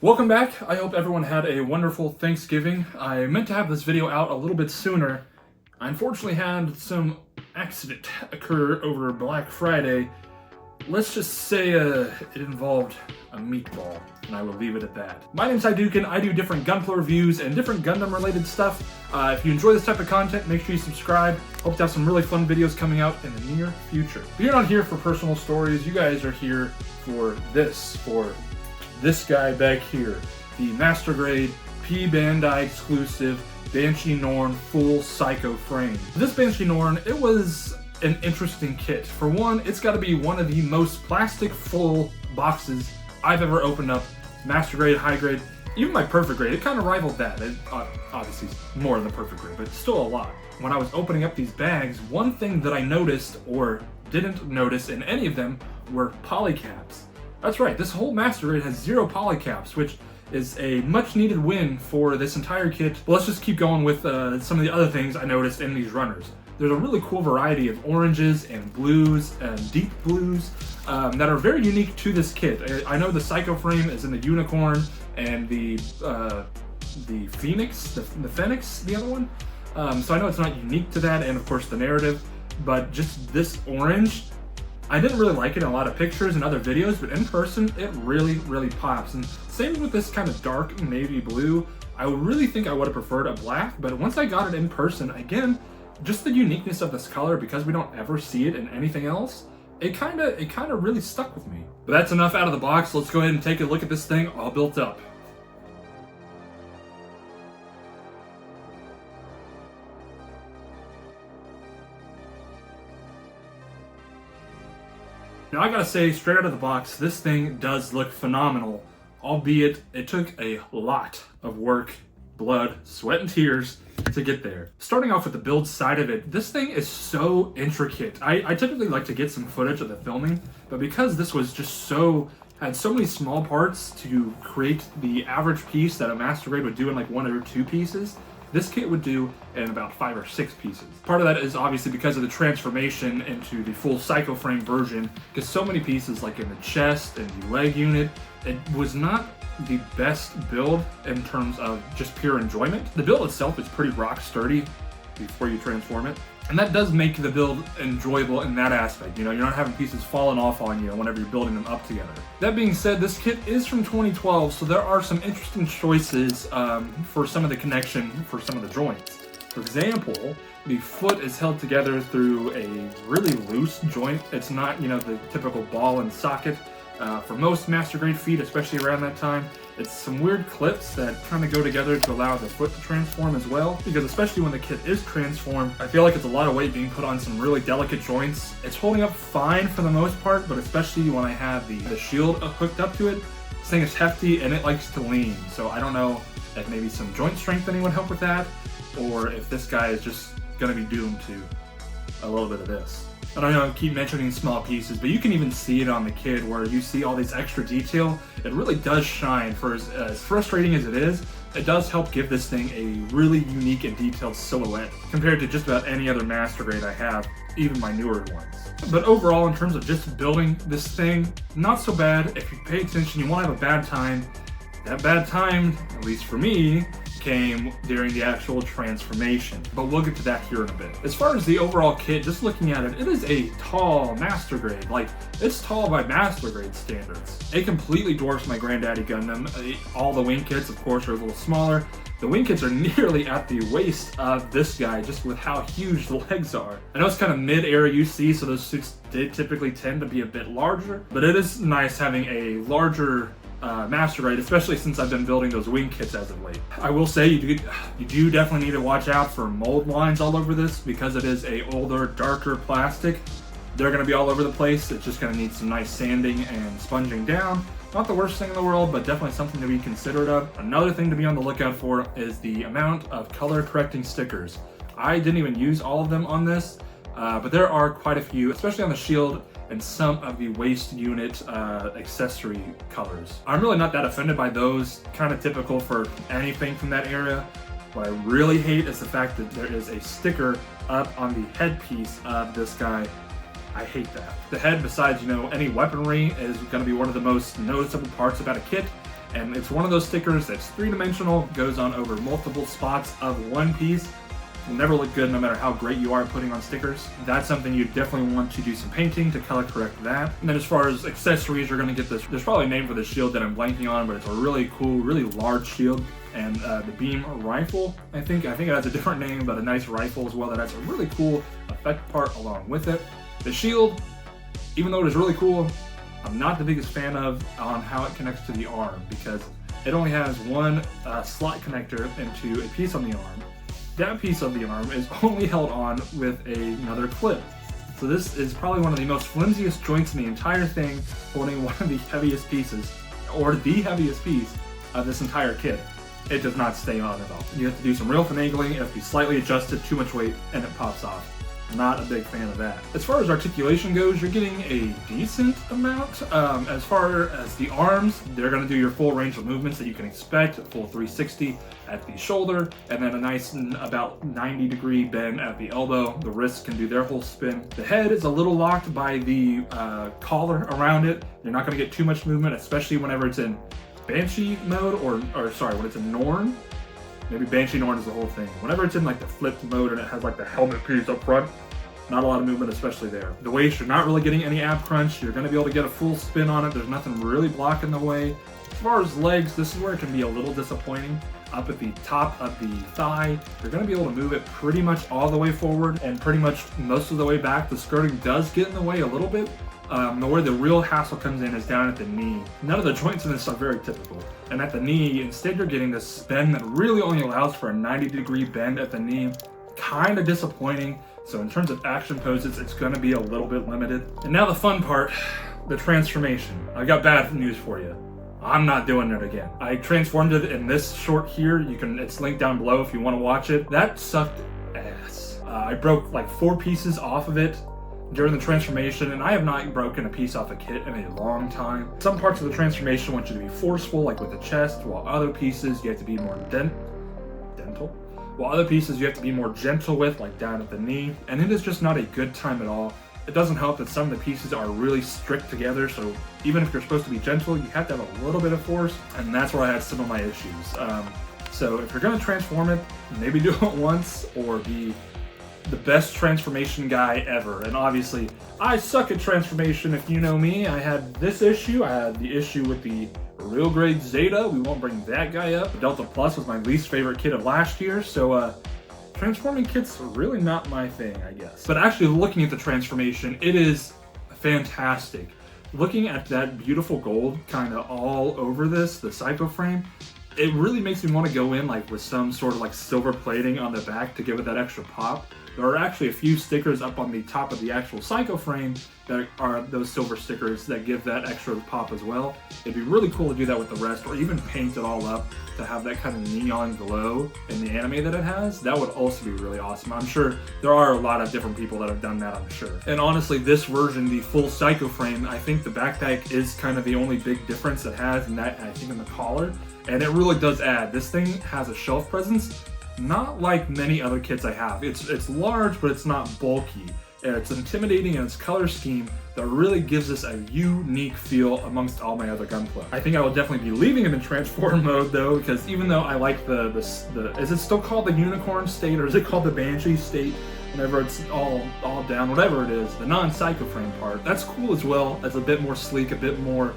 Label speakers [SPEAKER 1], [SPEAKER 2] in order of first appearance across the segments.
[SPEAKER 1] Welcome back. I hope everyone had a wonderful Thanksgiving. I meant to have this video out a little bit sooner. I unfortunately had some accident occur over Black Friday. Let's just say it involved a meatball, and I will leave it at that. My name's Hadouken. I do different Gunpla reviews and different Gundam related stuff. If you enjoy this type of content, make sure you subscribe. Hope to have some really fun videos coming out in the near future. But you're not here for personal stories. You guys are here for this guy back here, the Master Grade P Bandai exclusive Banshee Norn full Psycho frame. This Banshee Norn, it was an interesting kit. For one, it's got to be one of the most plastic full boxes I've ever opened up. Master Grade, High Grade, even my Perfect Grade, it kind of rivaled that. It, obviously more than the Perfect Grade, but still a lot. When I was opening up these bags, one thing that I noticed or didn't notice in any of them were polycaps. That's right, this whole Master Grade has 0 polycaps, which is a much needed win for this entire kit. But let's just keep going with some of the other things I noticed in these runners. There's a really cool variety of oranges and blues and deep blues that are very unique to this kit. I know the Psycho frame is in the unicorn and the phoenix, the phoenix, the other one. So I know it's not unique to that, and of course the narrative, but just this orange, I didn't really like it in a lot of pictures and other videos, but in person, it really pops. And same with this kind of dark navy blue. I really think I would have preferred a black, but once I got it in person, again, just the uniqueness of this color, because we don't ever see it in anything else, it kind of really stuck with me. But that's enough out of the box. Let's go ahead and take a look at this thing all built up. Now I gotta say, straight out of the box, this thing does look phenomenal, albeit it took a lot of work, blood, sweat, and tears to get there. Starting off with the build side of it, this thing is so intricate. I typically like to get some footage of the filming, but because this was just had so many small parts to create the average piece that a Master Grade would do in like 1 or 2 pieces, this kit would do in about 5 or 6 pieces. Part of that is obviously because of the transformation into the full Psycho frame version, because so many pieces like in the chest and the leg unit, it was not the best build in terms of just pure enjoyment. The build itself is pretty rock sturdy before you transform it, and that does make the build enjoyable in that aspect. You know, you're not having pieces falling off on you whenever you're building them up together. That being said, this kit is from 2012, so there are some interesting choices for some of the connection for some of the joints. For example, the foot is held together through a really loose joint. It's not, you know, the typical ball and socket. For most Master Grade feet, especially around that time, it's some weird clips that kind of go together to allow the foot to transform as well. Because especially when the kit is transformed, I feel like it's a lot of weight being put on some really delicate joints. It's holding up fine for the most part, but especially when I have the shield hooked up to it, this thing is hefty and it likes to lean. So I don't know if maybe some joint strengthening would help with that, or if this guy is just going to be doomed to a little bit of this. I don't know, I keep mentioning small pieces, but you can even see it on the kit where you see all these extra detail. It really does shine. For as frustrating as it is, it does help give this thing a really unique and detailed silhouette compared to just about any other Master Grade I have, even my newer ones. But overall, in terms of just building this thing, not so bad. If you pay attention, you won't have a bad time. That bad time, at least for me, came during the actual transformation, but we'll get to that here in a bit. As far as the overall kit, just looking at it, it is a tall Master Grade. Like, it's tall by Master Grade standards. It completely dwarfs my Granddaddy Gundam. All the wing kits, of course, are a little smaller. The wing kits are nearly at the waist of this guy, just with how huge the legs are. I know it's kind of mid-air UC, so those suits did typically tend to be a bit larger, but it is nice having a larger Master Grade, especially since I've been building those wing kits as of late. I will say you do definitely need to watch out for mold lines all over this, because it is a older, darker plastic. They're going to be all over the place. It's just going to need some nice sanding and sponging down. Not the worst thing in the world, but definitely something to be considerate of. Another thing to be on the lookout for is the amount of color correcting stickers. I didn't even use all of them on this, but there are quite a few, especially on the shield and some of the waist unit accessory colors. I'm really not that offended by those, kind of typical for anything from that era. What I really hate is the fact that there is a sticker up on the headpiece of this guy. I hate that. The head, besides, you know, any weaponry, is going to be one of the most noticeable parts about a kit. And it's one of those stickers that's three-dimensional, goes on over multiple spots of one piece. Will never look good no matter how great you are at putting on stickers. That's something you definitely want to do some painting to color correct that. And then as far as accessories, you're gonna get this, there's probably a name for the shield that I'm blanking on, but it's a really cool, really large shield. And the beam rifle, I think it has a different name, but a nice rifle as well that has a really cool effect part along with it. The shield, even though it is really cool, I'm not the biggest fan of on how it connects to the arm, because it only has one slot connector into a piece on the arm. That piece of the arm is only held on with another clip. So this is probably one of the most flimsiest joints in the entire thing, holding one of the heaviest pieces, or the heaviest piece of this entire kit. It does not stay on at all. You have to do some real finagling, it has to be slightly adjusted, too much weight, and it pops off. Not a big fan of that. As far as articulation goes, you're getting a decent amount. As far as the arms, they're going to do your full range of movements that you can expect, full 360 at the shoulder, and then a nice about 90-degree bend at the elbow. The wrists can do their whole spin. The head is a little locked by the collar around it. You're not going to get too much movement, especially whenever it's in Banshee mode, when it's in Norn. Maybe Banshee Norn is the whole thing. Whenever it's in like the flipped mode and it has like the helmet piece up front, not a lot of movement, especially there. The waist, you're not really getting any ab crunch. You're going to be able to get a full spin on it. There's nothing really blocking the way. As far as legs, this is where it can be a little disappointing. Up at the top of the thigh, you're going to be able to move it pretty much all the way forward and pretty much most of the way back. The skirting does get in the way a little bit. Where the real hassle comes in is down at the knee. None of the joints in this are very typical. And at the knee, instead you're getting this bend that really only allows for a 90-degree bend at the knee. Kind of disappointing. So in terms of action poses, it's going to be a little bit limited. And now the fun part, the transformation. I got bad news for you. I'm not doing it again. I transformed it in this short here. It's linked down below if you want to watch it. That sucked ass. I broke like 4 pieces off of it during the transformation, and I have not broken a piece off a kit in a long time. Some parts of the transformation want you to be forceful, like with the chest, while other pieces you have to be more dental. While other pieces you have to be more gentle with, like down at the knee, and it is just not a good time at all. It doesn't help that some of the pieces are really strict together, so even if you're supposed to be gentle, you have to have a little bit of force, and that's where I had some of my issues. So if you're gonna transform it, maybe do it once, or be the best transformation guy ever. And obviously, I suck at transformation. If you know me, I had this issue. I had the issue with the real grade Zeta. We won't bring that guy up. Delta Plus was my least favorite kit of last year, so transforming kits are really not my thing, I guess. But actually looking at the transformation, it is fantastic. Looking at that beautiful gold kind of all over this, the Psycho frame, it really makes me want to go in like with some sort of like silver plating on the back to give it that extra pop. There are actually a few stickers up on the top of the actual Psycho frame that are those silver stickers that give that extra pop as well. It'd be really cool to do that with the rest, or even paint it all up to have that kind of neon glow in the anime that it has. That would also be really awesome. I'm sure there are a lot of different people that have done that, I'm sure. And honestly, this version, the full Psycho frame, I think the backpack is kind of the only big difference it has, and that I think in the collar. And it really does add. This thing has a shelf presence, not like many other kits I have. It's large, but it's not bulky. It's intimidating in its color scheme that really gives us a unique feel amongst all my other Gunpla. I think I will definitely be leaving it in transform mode though, because even though I like the is it still called the unicorn state, or is it called the Banshee state? Whenever it's all down, whatever it is, the non-Psycho frame part, that's cool as well. It's a bit more sleek, a bit more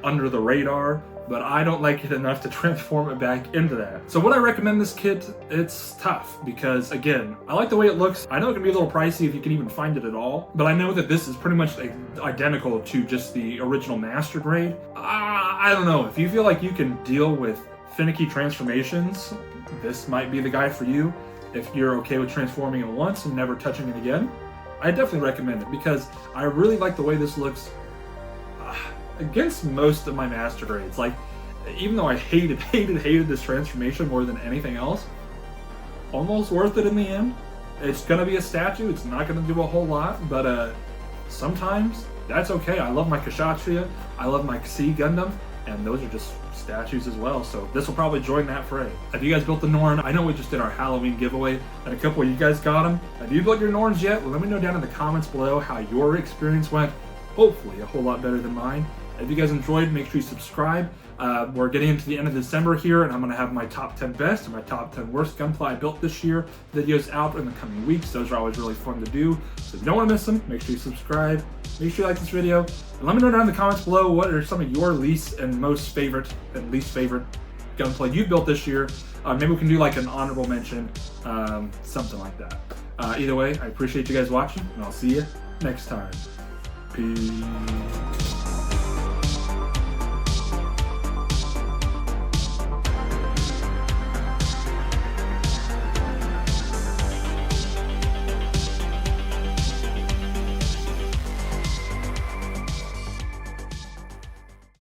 [SPEAKER 1] under the radar, but I don't like it enough to transform it back into that. So would I recommend this kit? It's tough, because again, I like the way it looks. I know it can be a little pricey if you can even find it at all, but I know that this is pretty much identical to just the original Master Grade. I don't know, if you feel like you can deal with finicky transformations, this might be the guy for you. If you're okay with transforming it once and never touching it again, I definitely recommend it, because I really like the way this looks against most of my Master Grades. Like, even though I hated this transformation more than anything else, almost worth it in the end. It's gonna be a statue, it's not gonna do a whole lot, but sometimes that's okay. I love my Kshatriya, I love my C Gundam, and those are just statues as well, so this will probably join that fray. Have you guys built the Norn? I know we just did our Halloween giveaway, and a couple of you guys got them. Have you built your Norns yet? Well, let me know down in the comments below how your experience went. Hopefully a whole lot better than mine. If you guys enjoyed, make sure you subscribe. We're getting into the end of December here, and I'm going to have my top 10 best and my top 10 worst gunpla I built this year videos out in the coming weeks. Those are always really fun to do. So if you don't want to miss them, make sure you subscribe. Make sure you like this video. And let me know down in the comments below what are some of your least and most favorite and least favorite gunpla you built this year. Maybe we can do like an honorable mention, something like that. Either way, I appreciate you guys watching, and I'll see you next time. Peace.